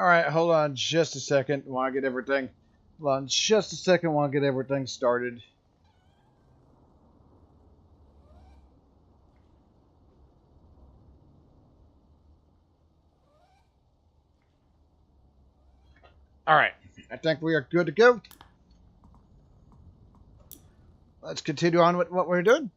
Alright, hold on just a second while I get everything. Hold on just a second while I get everything started. Alright, I think we are good to go. Let's continue on with what we're doing.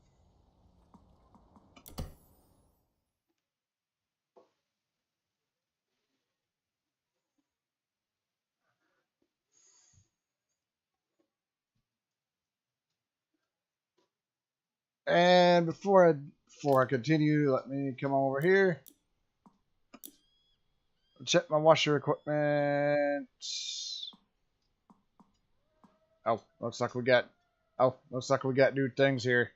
And before I continue, let me come over here. Check my washer equipment. Oh, looks like we got new things here.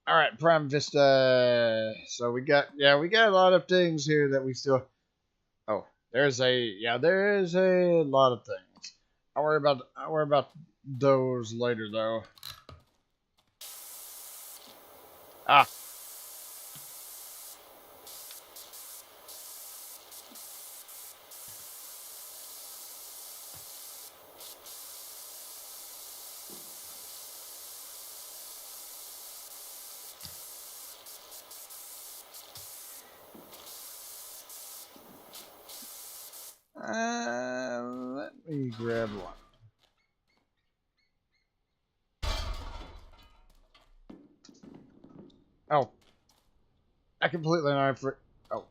All right, Prime Vista. So we got a lot of things here that we still. Oh, there is a lot of things. I'll worry about those later though. Ah. Let me grab one. Oh, I completely know for. Oh.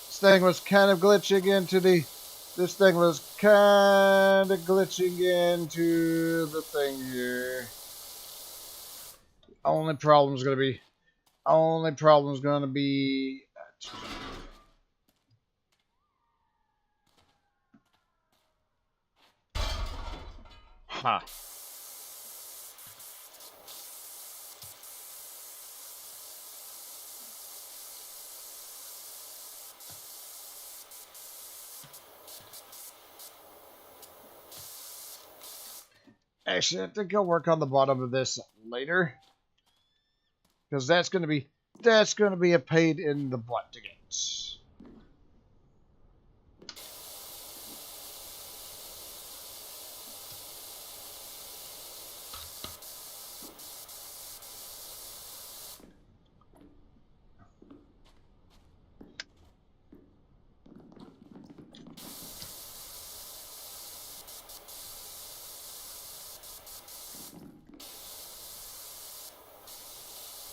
This thing was kind of glitching into the. This thing was kind of glitching into the thing here. Only problem's gonna be. Huh. Actually, I think I'll work on the bottom of this later, because that's gonna be a pain in the butt to get.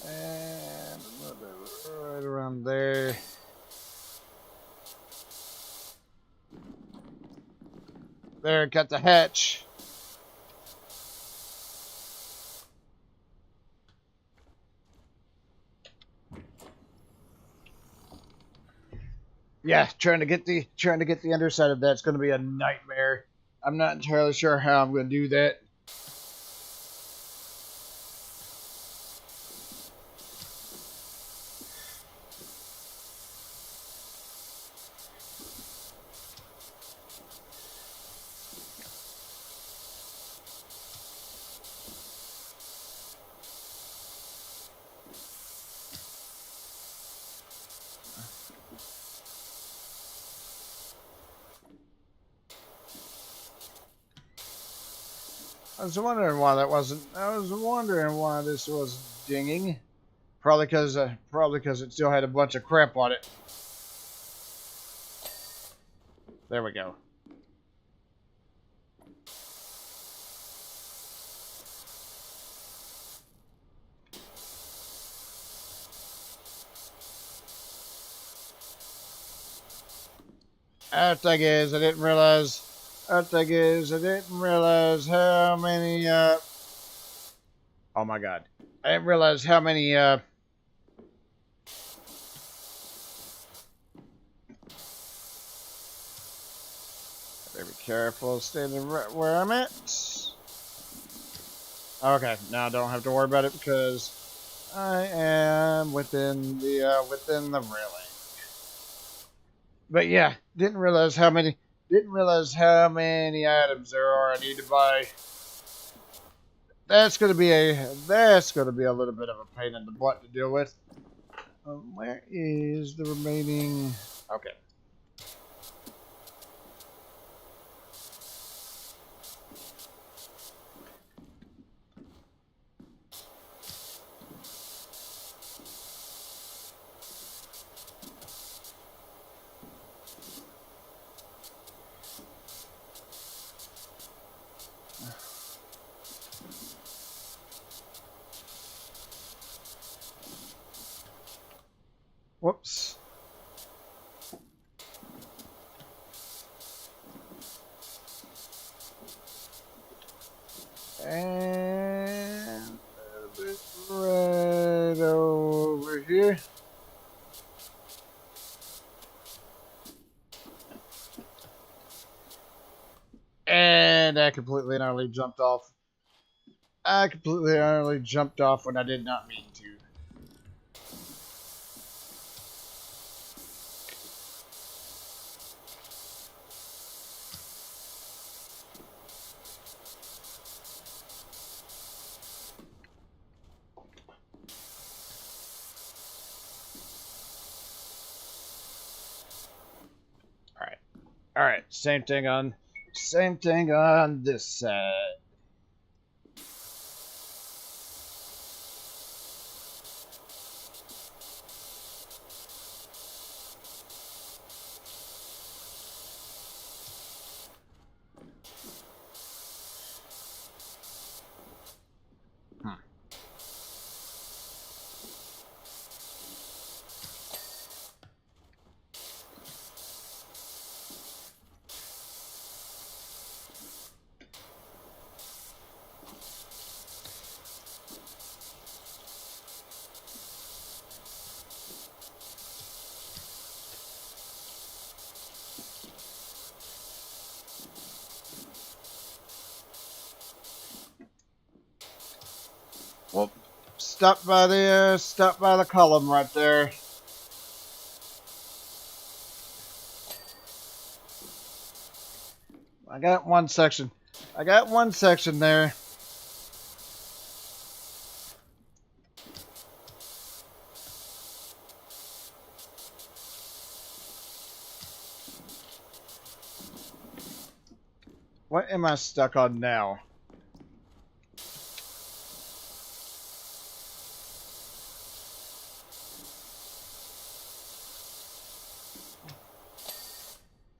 And a little bit right around there. There, got the hatch. Yeah, trying to get the underside of that's going to be a nightmare. I'm not entirely sure how I'm going to do that. I was wondering why that wasn't. I was wondering why this was dinging. Probably because it still had a bunch of crap on it. There we go. Our thing is, I didn't realize how many. Oh my God! I didn't realize how many. Better be careful, standing right where I'm at. Okay, now I don't have to worry about it because I am within the railing. But yeah, didn't realize how many items there are I need to buy. That's gonna be a little bit of a pain in the butt to deal with. Where is the remaining? Okay. Whoops. And a bit right over here. And I completely and utterly jumped off. I completely and utterly jumped off when I did not mean to. Alright. Alright, same thing on this side. Well, stop by the column right there. I got one section there. What am I stuck on now?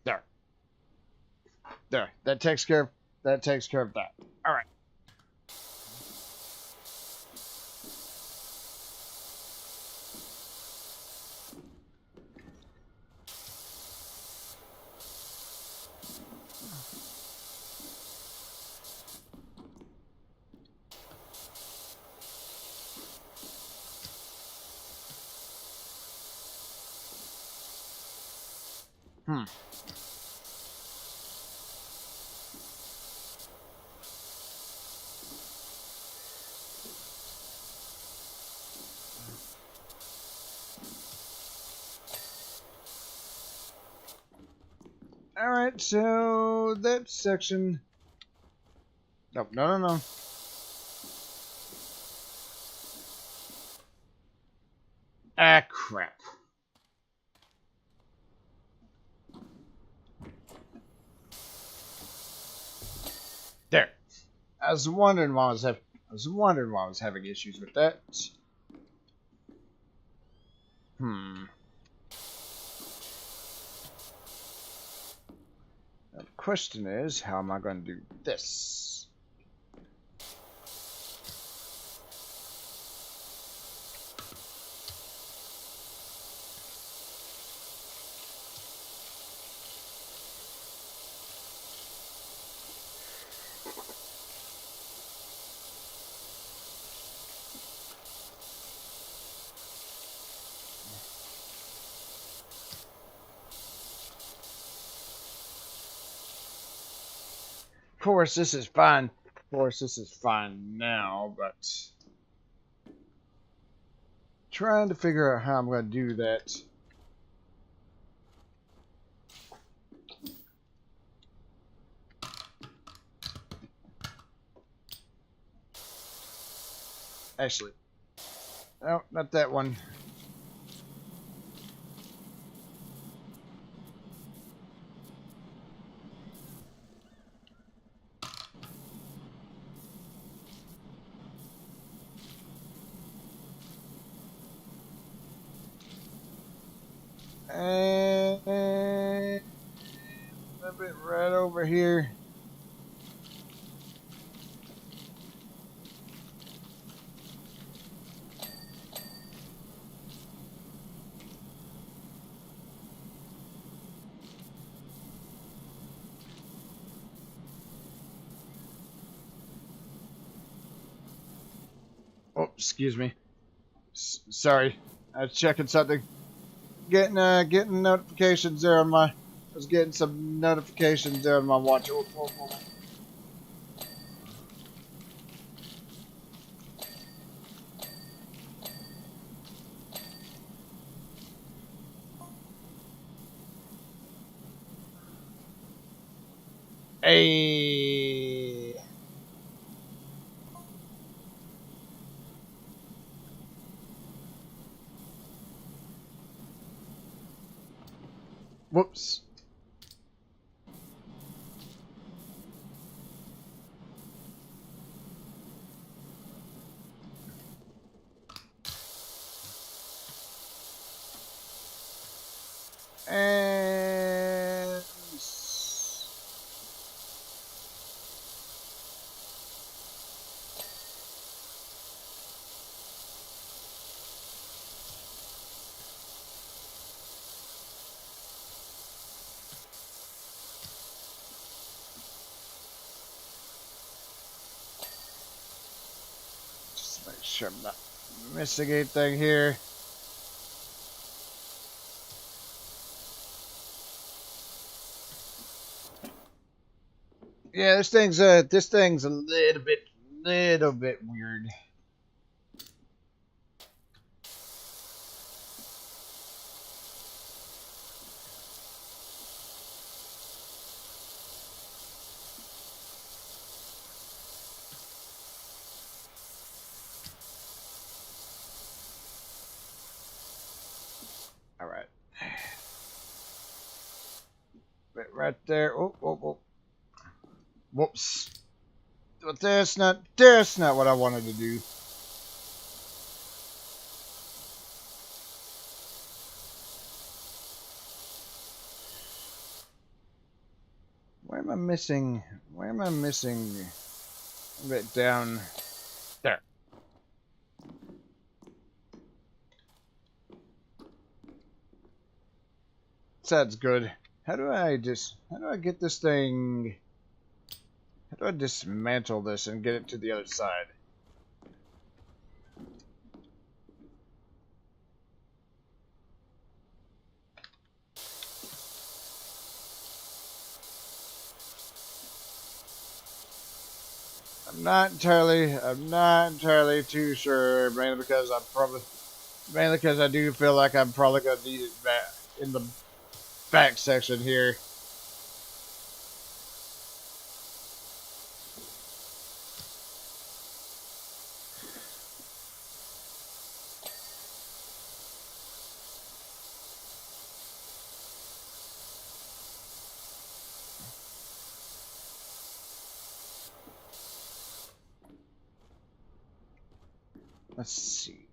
There. There. That takes care of that. All right. All right, so that section. Nope, no. Ah, crap. There. I was wondering why I was having issues with that. Now, the question is, how am I going to do this? Of course, this is fine. Of course, this is fine now, but trying to figure out how I'm going to do that. Actually, no, not that one. And a little bit right over here. Oh, excuse me. Sorry, I was checking something. Getting notifications there on my. I was getting some notifications there on my watch. Oh. Hey. Whoops. And just make sure I'm not missing anything here. Yeah, this thing's a little bit weird. All right, right there. Oh. Whoops. But that's not what I wanted to do. Where am I missing? Where am I missing? A bit down there. That's good. How do I get this thing? How do I dismantle this and get it to the other side? I'm not entirely too sure, mainly because I do feel like I'm probably gonna need it back in the back section here. Let's see.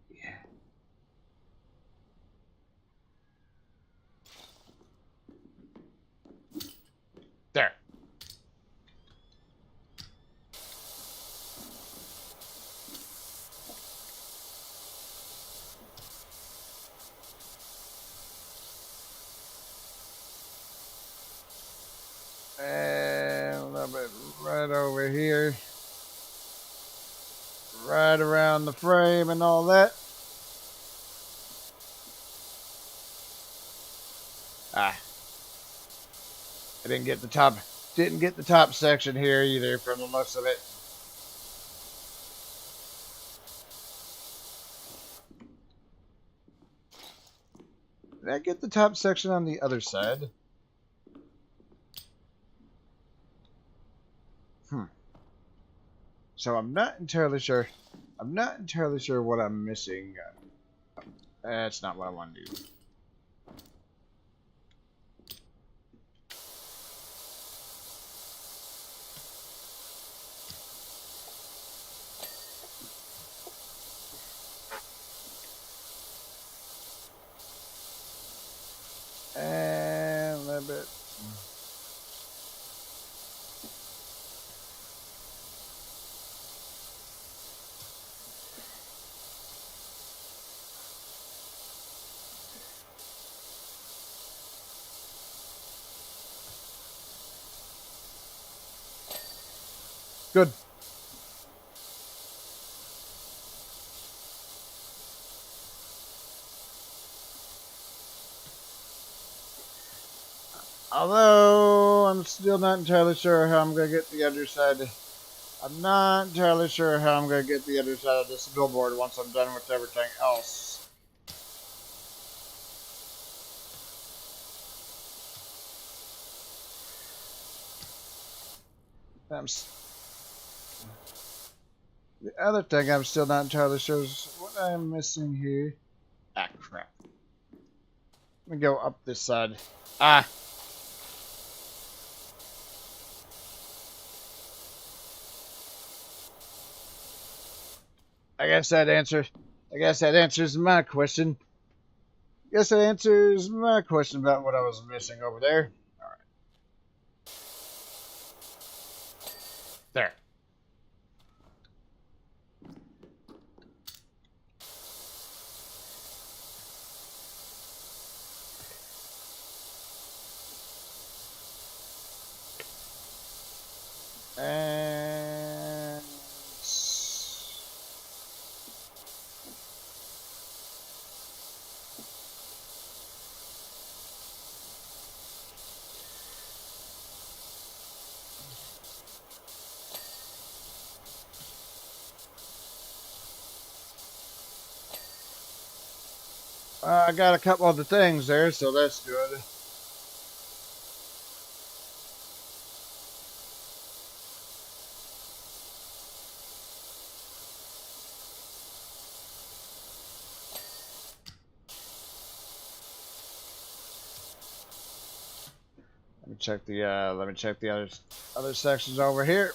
There. And a little bit right over here. Right around the frame and all that. Ah. I didn't get the top section here either from the looks of it. Did I get the top section on the other side? So I'm not entirely sure. I'm not entirely sure what I'm missing. That's not what I want to do. And a little bit. Good. Although I'm still not entirely sure how I'm going to get the other side. I'm not entirely sure how I'm going to get the other side of this billboard once I'm done with everything else. The other thing I'm still not entirely sure is what I'm missing here. Ah, crap. Let me go up this side. Ah! I guess that answers my question. Guess that answers my question about what I was missing over there. Alright. There. And I got a couple other things there, so that's good. Let me check the other sections over here.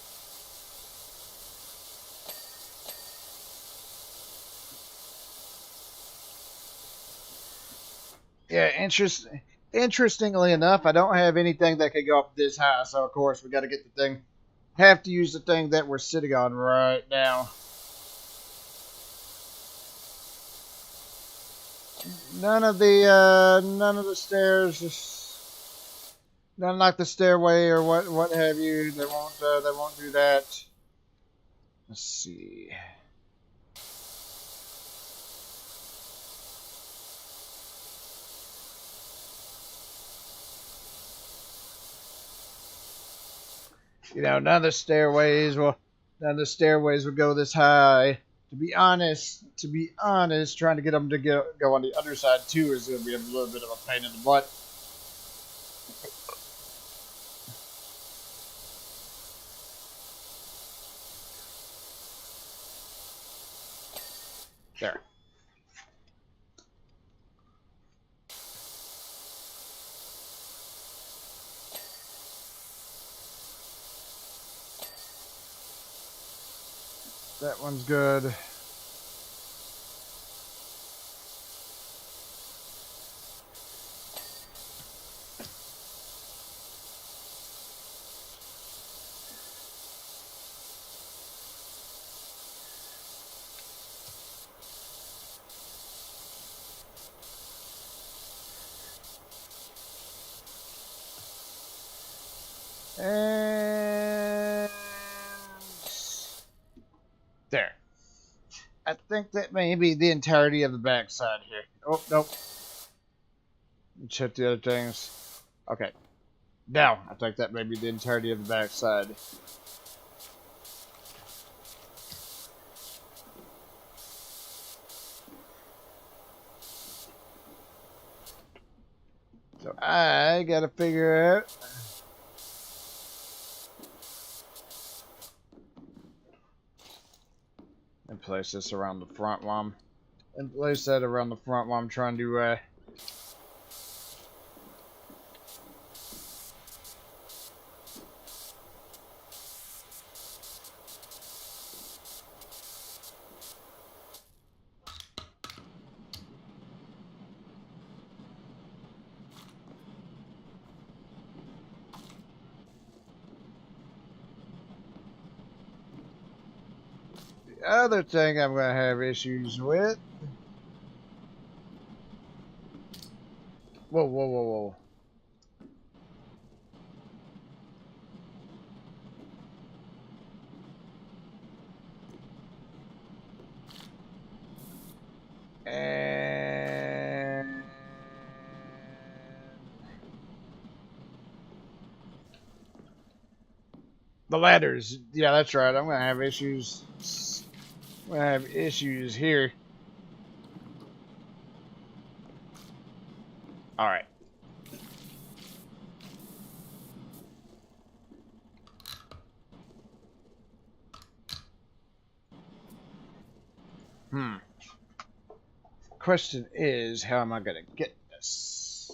Yeah, interestingly enough, I don't have anything that could go up this high, so of course we got to get the thing. Have to use the thing that we're sitting on right now. None of the stairs, none like the stairway or what have you. They won't do that. Let's see. You know, none of the stairways will go this high. To be honest, trying to get them to go on the other side too is going to be a little bit of a pain in the butt. There. That one's good. And there. I think that may be the entirety of the backside here. Oh, nope. Check the other things. Okay. Now, I think that may be the entirety of the backside. So I gotta figure out. And place this around the front while I'm trying to the other thing I'm gonna have issues with. Whoa, whoa, whoa, whoa. And the ladders. Yeah, that's right. I'm gonna have issues. I'm gonna have issues here. All right. Question is, how am I gonna get this?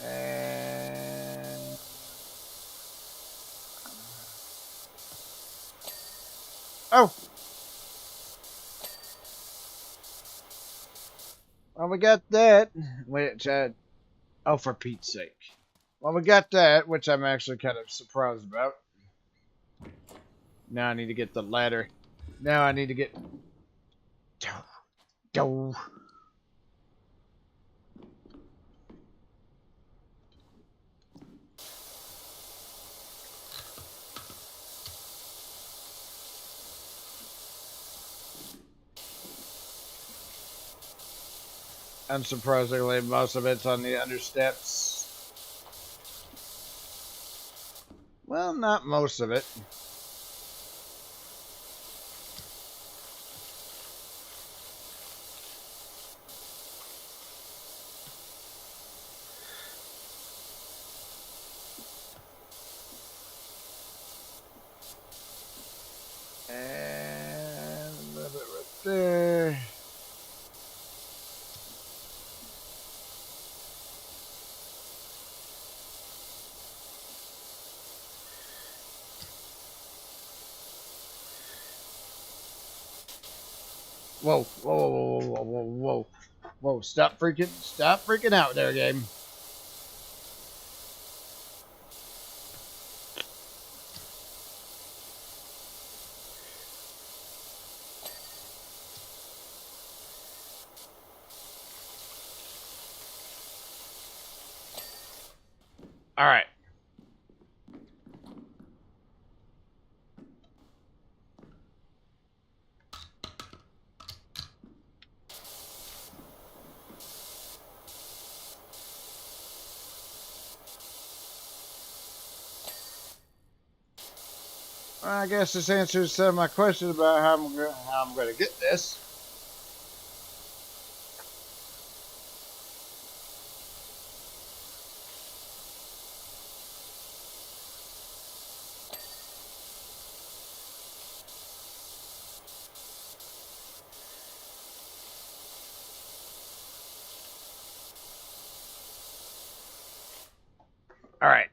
And oh, well, we got that. Which oh, for Pete's sake. Well, we got that, which I'm actually kind of surprised about. Now I need to get the ladder. Now I need to get. Go. Unsurprisingly, most of it's on the under steps. Well, not most of it. And a little bit right there. Whoa, whoa, whoa, whoa, whoa, whoa, whoa. Whoa, stop freaking out there, game. All right. Well, I guess this answers some of my questions about how I'm going to get this. All right.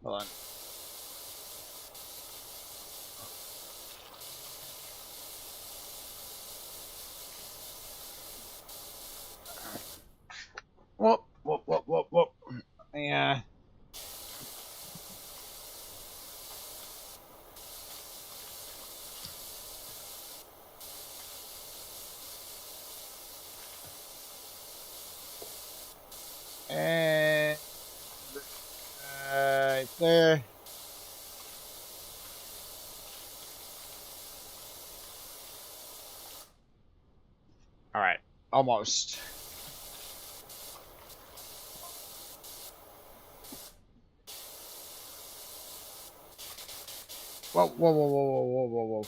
Hold on. Whoop, whoop, whoop, whoop, whoop. Yeah. Almost. Whoa, whoa, whoa, whoa, whoa, whoa, whoa, whoa.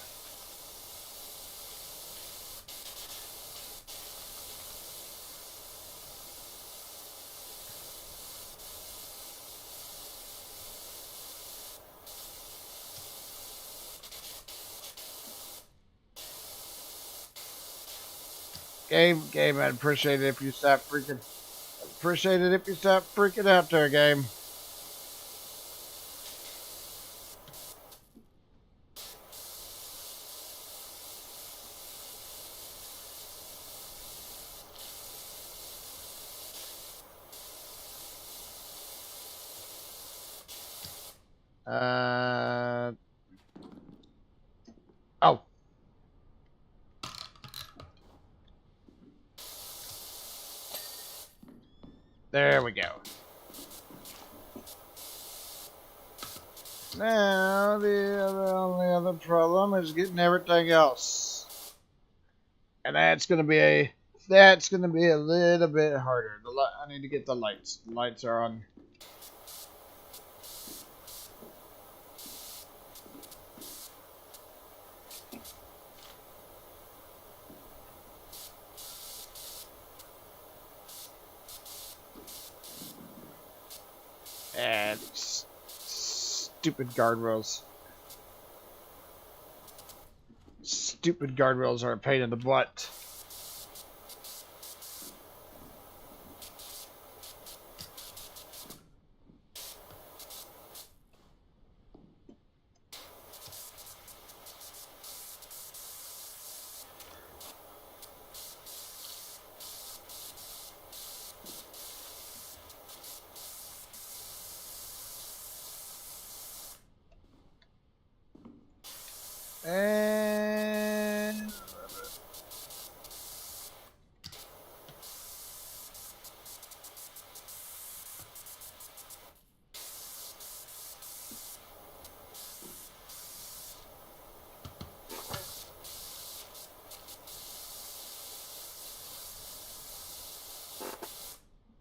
Game, I'd appreciate it if you stop freaking. Appreciate it if you stop freaking out there, game. Oh. There we go. Now, the only other problem is getting everything else. And that's going to be a little bit harder. I need to get the lights. The lights are on. And stupid guardrails. Stupid guardrails are a pain in the butt. And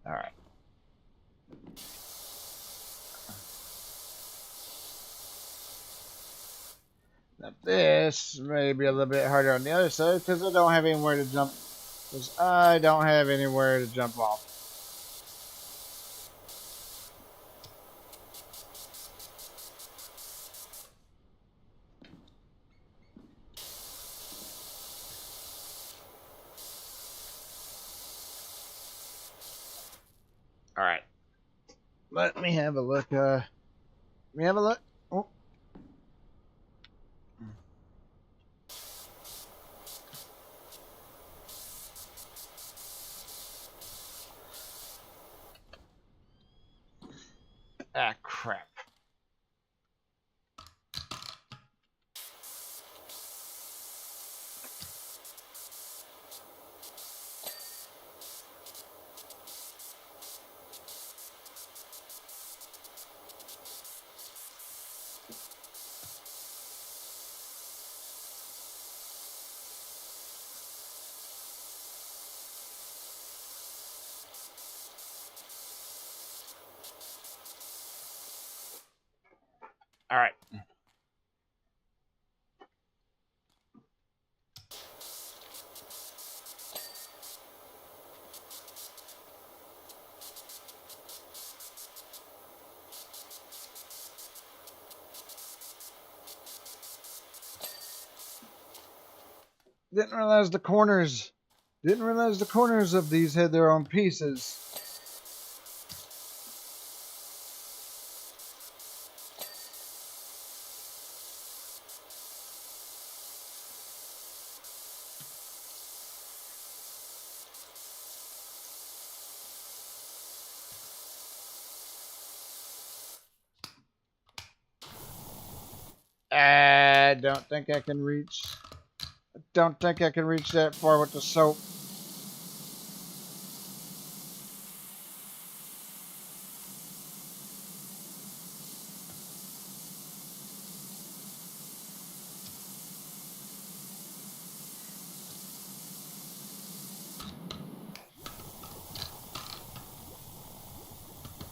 all right. Now this may be a little bit harder on the other side because I don't have anywhere to jump. Because I don't have anywhere to jump off. All right. Let me have a look. Let me have a look. Oh. Ah, crap. All right. Didn't realize the corners. Didn't realize the corners of these had their own pieces. I don't think I can reach. I don't think I can reach that far with the soap.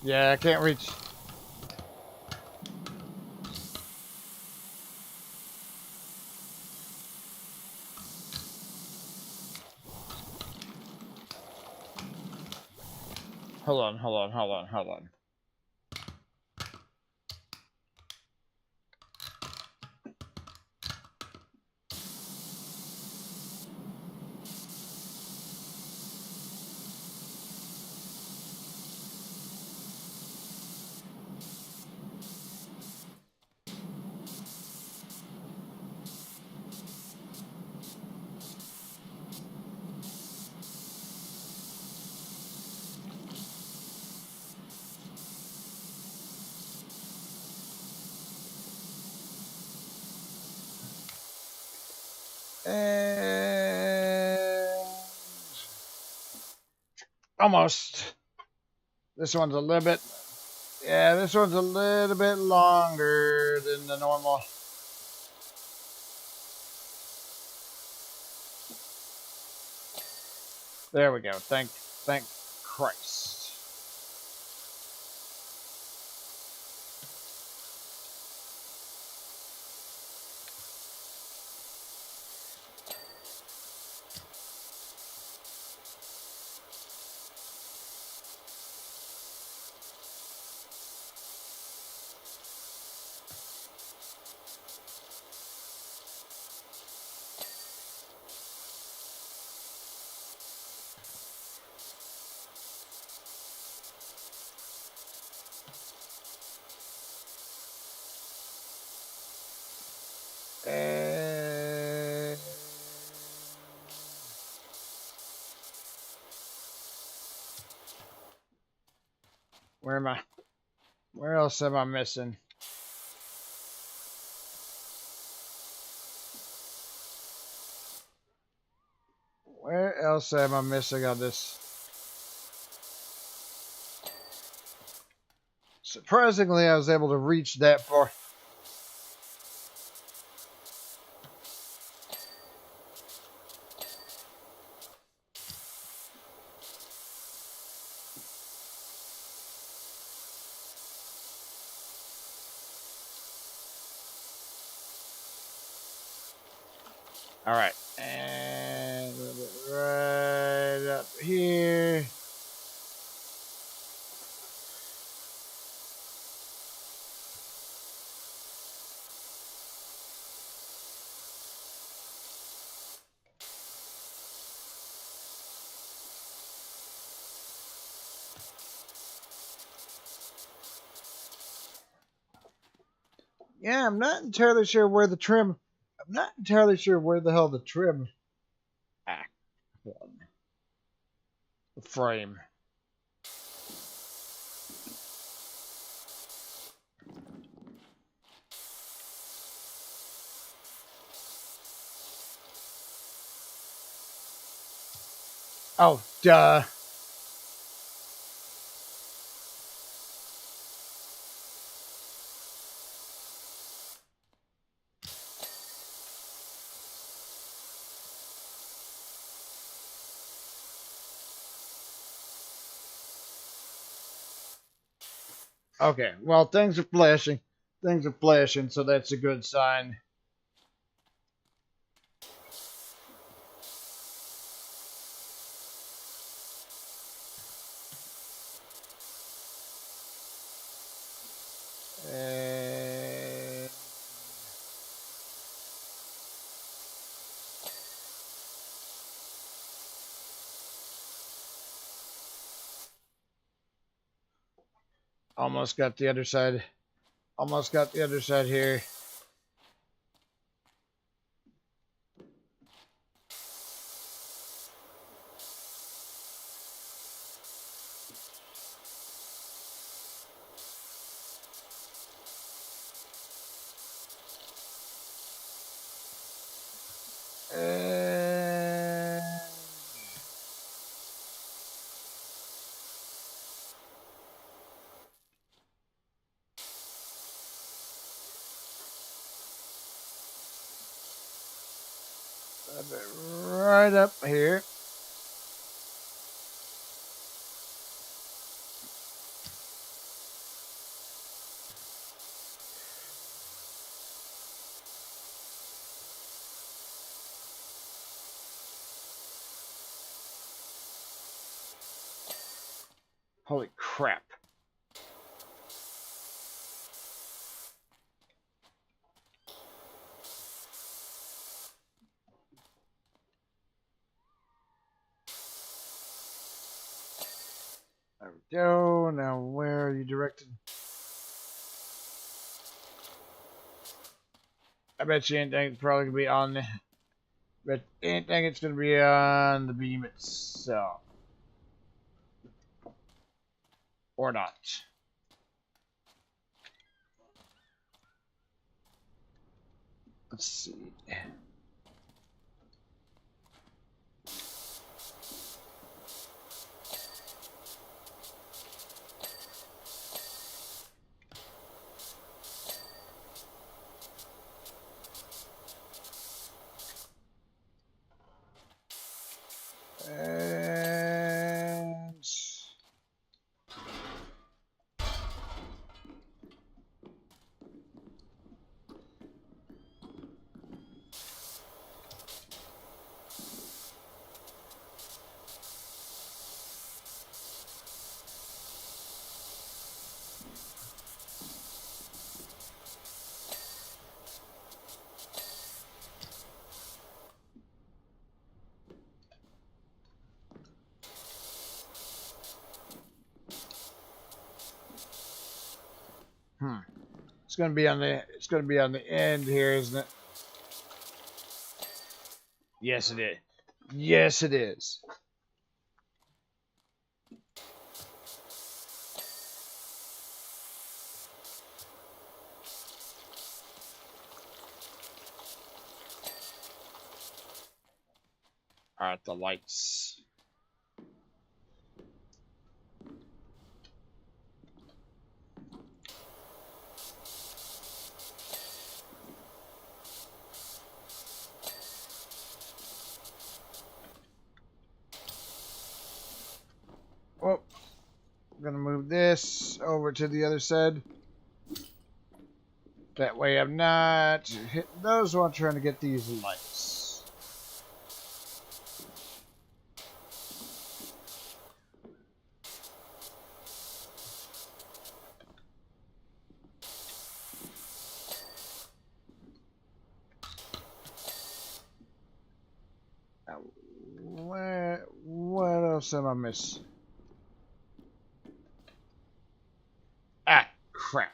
Yeah, I can't reach. Hold on, hold on, hold on, hold on. And almost. This one's a little bit. Yeah, this one's a little bit longer than the normal. There we go. Thank Christ. And where am I? Where else am I missing? Where else am I missing on this? Surprisingly, I was able to reach that far. All right, and right up here. Yeah, I'm not entirely sure where the trim. I'm not entirely sure where the hell the trim. Ah, the frame. Oh, duh. Okay, well, things are flashing. Things are flashing, so that's a good sign. And almost got the other side. Almost got the other side here. And right up here. Holy crap. There we go. Now, where are you directed? I bet you anything it's probably gonna be on the. But anything it's gonna be on the beam itself, or not. Let's see. And it's gonna be on the. It's gonna be on the end here, isn't it? Yes, it is. Yes, it is. All right, the lights. Oh, I'm gonna move this over to the other side. That way I'm not hitting those while I'm trying to get these lights. Now, what else am I missing? Ah, crap.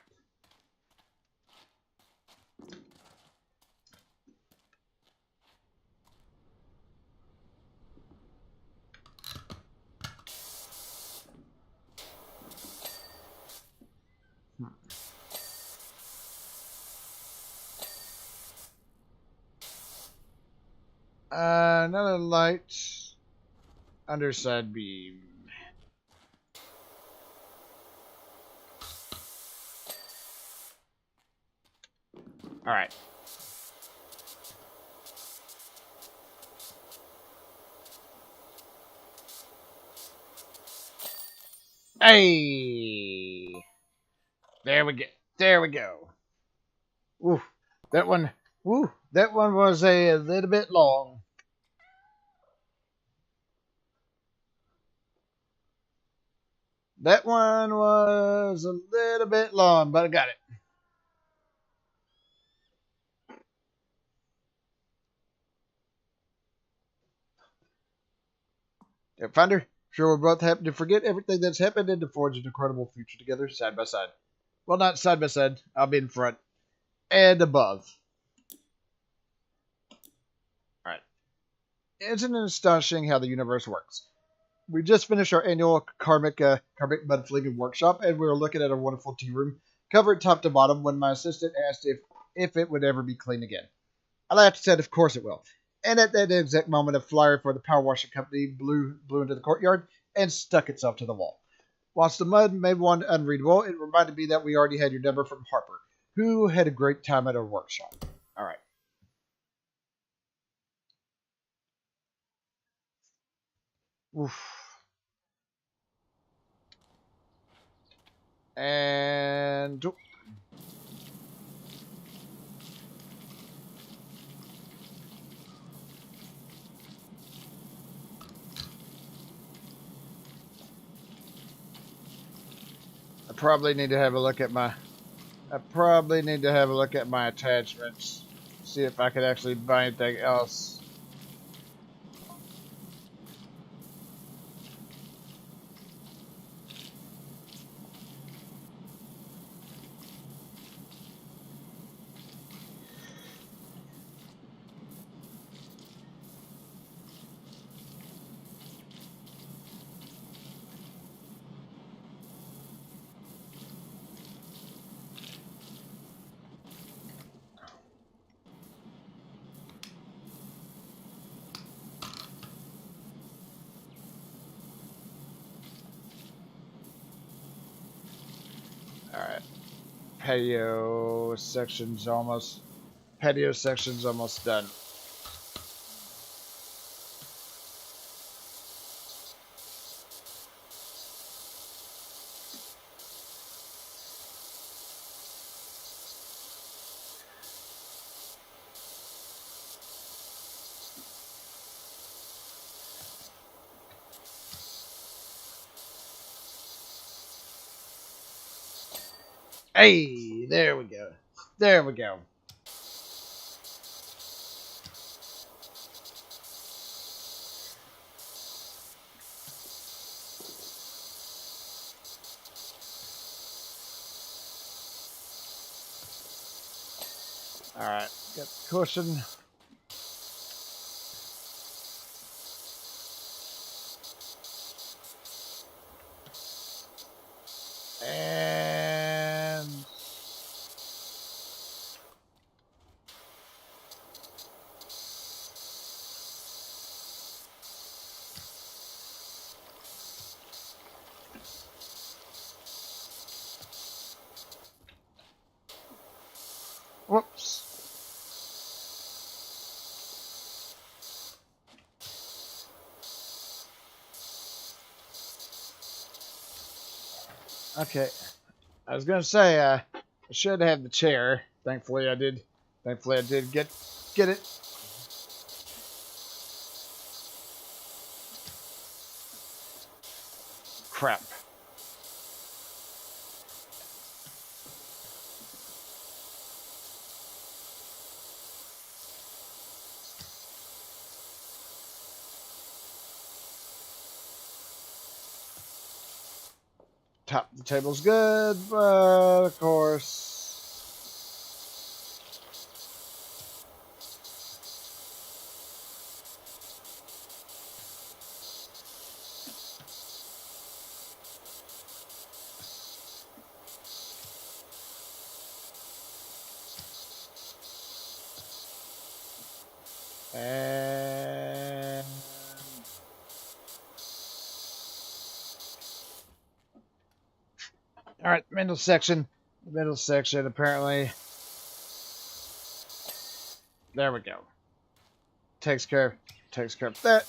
Another light. Underside beam. Alright. Hey! There we go. There we go. Woo. That one. Woo. That one was a little bit long. That one was a little bit long, but I got it. Yeah, Finder, sure we're both happy to forget everything that's happened and to forge an incredible future together, side by side. Well, not side by side. I'll be in front and above. Alright. Isn't it astonishing how the universe works? We just finished our annual karmic mud flinging workshop, and we were looking at our wonderful tea room, covered top to bottom, when my assistant asked if it would ever be clean again. I laughed and said, "Of course it will." And at that exact moment, a flyer for the power washing company blew into the courtyard and stuck itself to the wall. Whilst the mud made one unreadable, it reminded me that we already had your number from Harper, who had a great time at our workshop. All right. Oof. And probably need to have a look at my. I probably need to have a look at my attachments. See if I could actually buy anything else. Alright. Patio section's almost done. Hey, there we go. There we go. Alright, got the cushion. And whoops. Okay. I was gonna say I should have the chair. Thankfully I did. Thankfully I did get it. Crap. Top of the table's good, but of course. And all right, middle section. The middle section apparently. There we go. Takes care of that.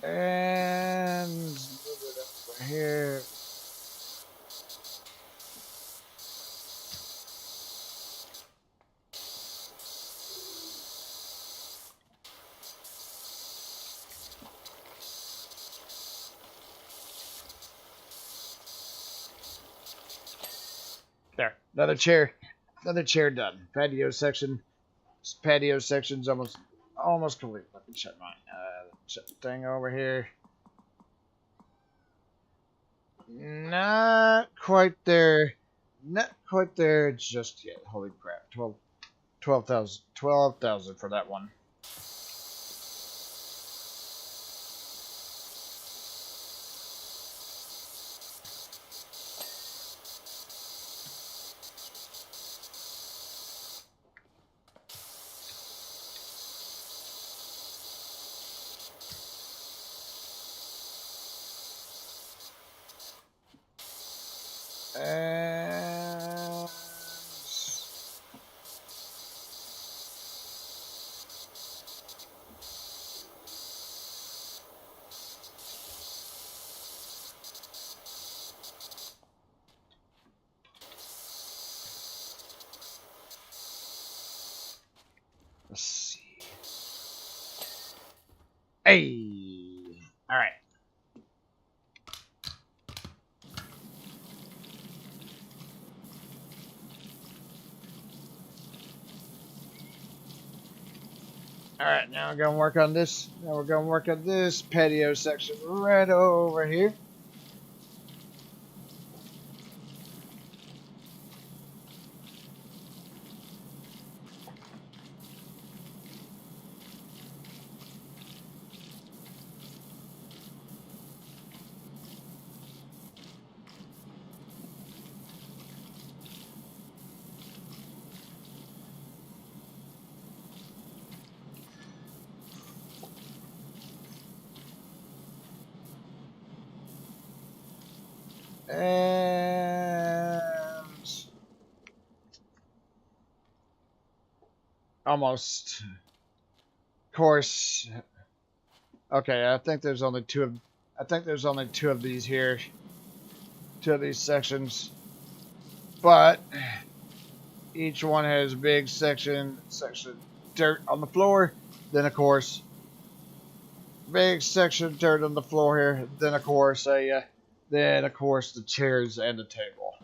And move it over here. There. Another chair done. Patio section's almost complete. Let me shut the thing over here. Not quite there. Not quite there just yet. Holy crap. 12,000 for that one. And Let's see. Hey! Alright. Alright, now we're going to work on this. Now we're going to work on this patio section right over here. And almost. Of course. Okay, I think there's only two of these here. Two of these sections. But each one has big section dirt on the floor. Then of course big section dirt on the floor here. Then of course the chairs and the table.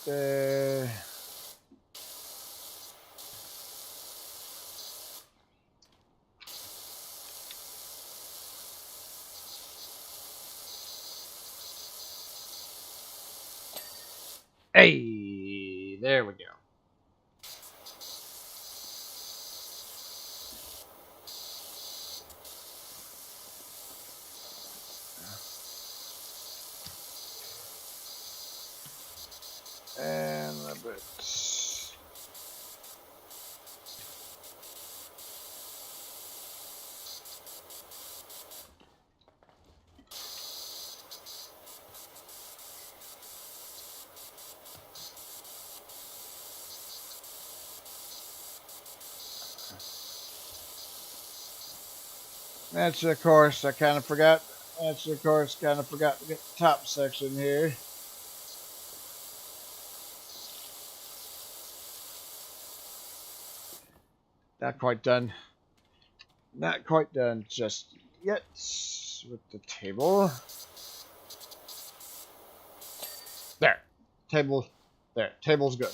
Uh, Hey, there we go. And a bit. Actually, of course, I kind of forgot. Actually, of course, kind of forgot to get the top section here. Not quite done. Not quite done just yet with the table. There. Table. There. Table's good.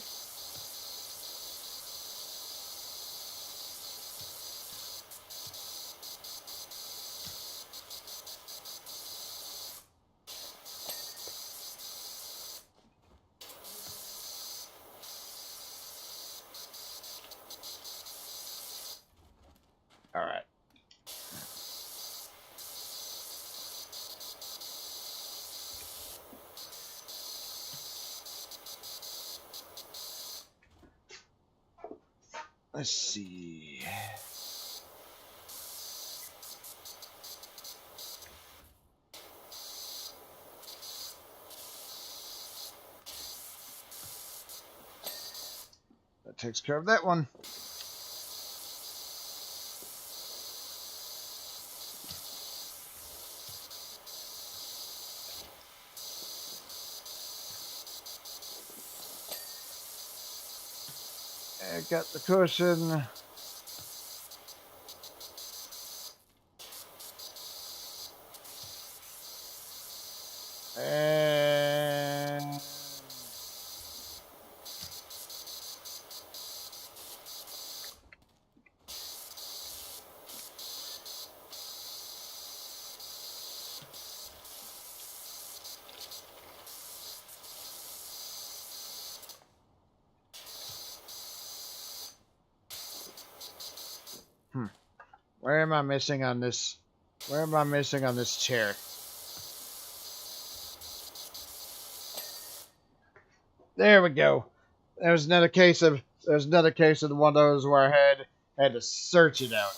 All right. Let's see. That takes care of that one. I got the cushion. And where am I missing on this? Where am I missing on this chair? There we go. There's another case of one of those where I had to search it out.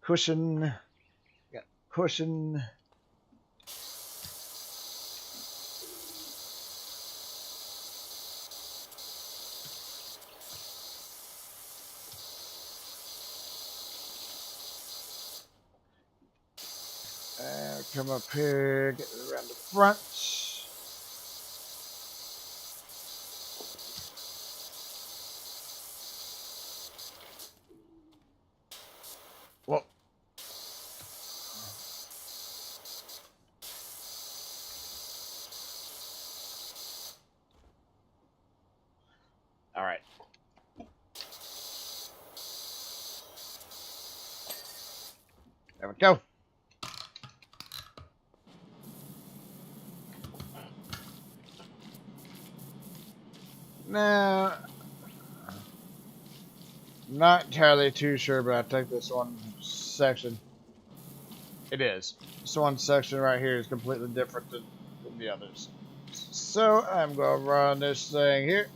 cushion. Got cushion. Come up here, get around the front. Whoa. All right. There we go. Now, not entirely too sure, but I think this one section, it is. This one section right here is completely different than the others. So I'm going to run this thing here.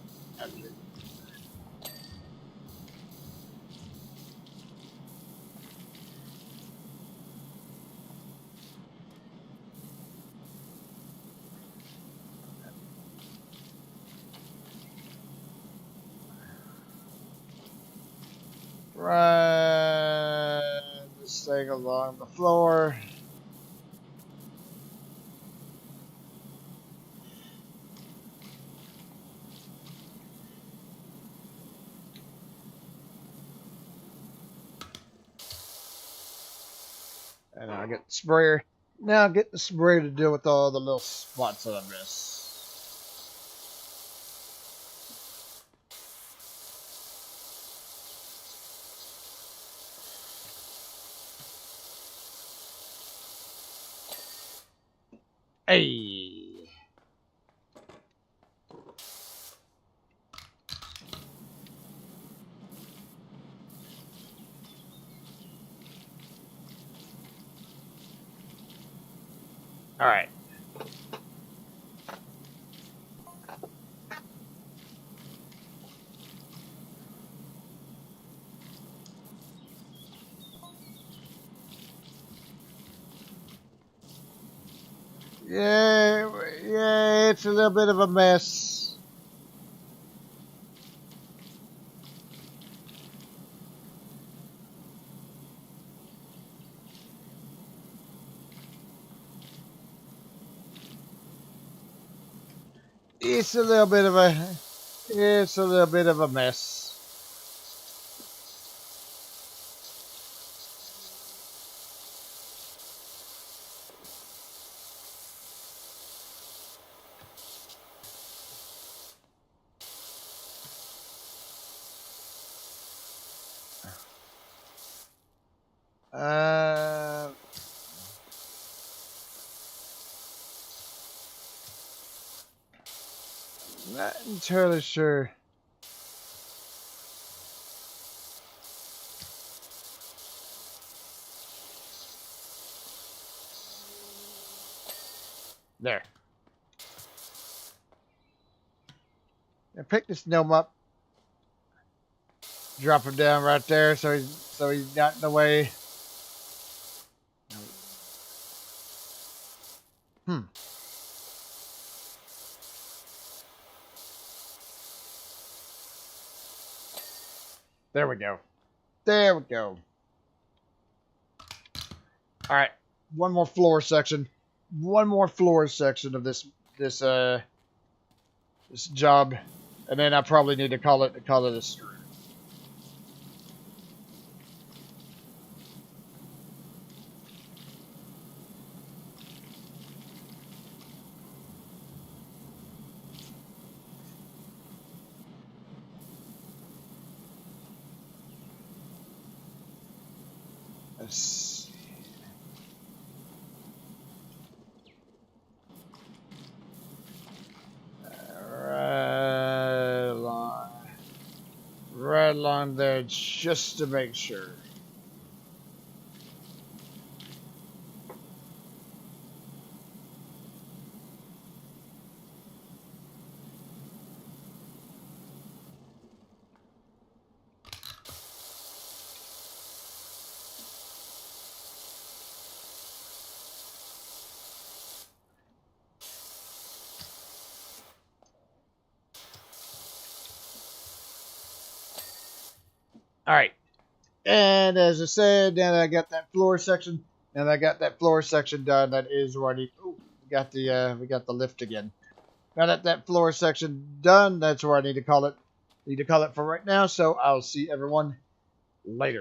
Run this thing along the floor. And I'll get the sprayer. Now I'll get the sprayer to deal with all the little spots that I miss. Hey. All right. Yeah, it's a little bit of a mess. It's a little bit of a mess. Uh, Not entirely sure. There. Now pick this gnome up. Drop him down right there so he's not in the way. Hmm. There we go. There we go. All right. One more floor section. One more floor section of this job, and then I probably need to call it a screw. Let's see. Right along there, just to make sure. All right. And as I said, now that I got that floor section, now that I got that floor section done, that is where I need. Oh, we got the lift again. Now that floor section done, that's where I need to call it. Need to call it for right now. So I'll see everyone later.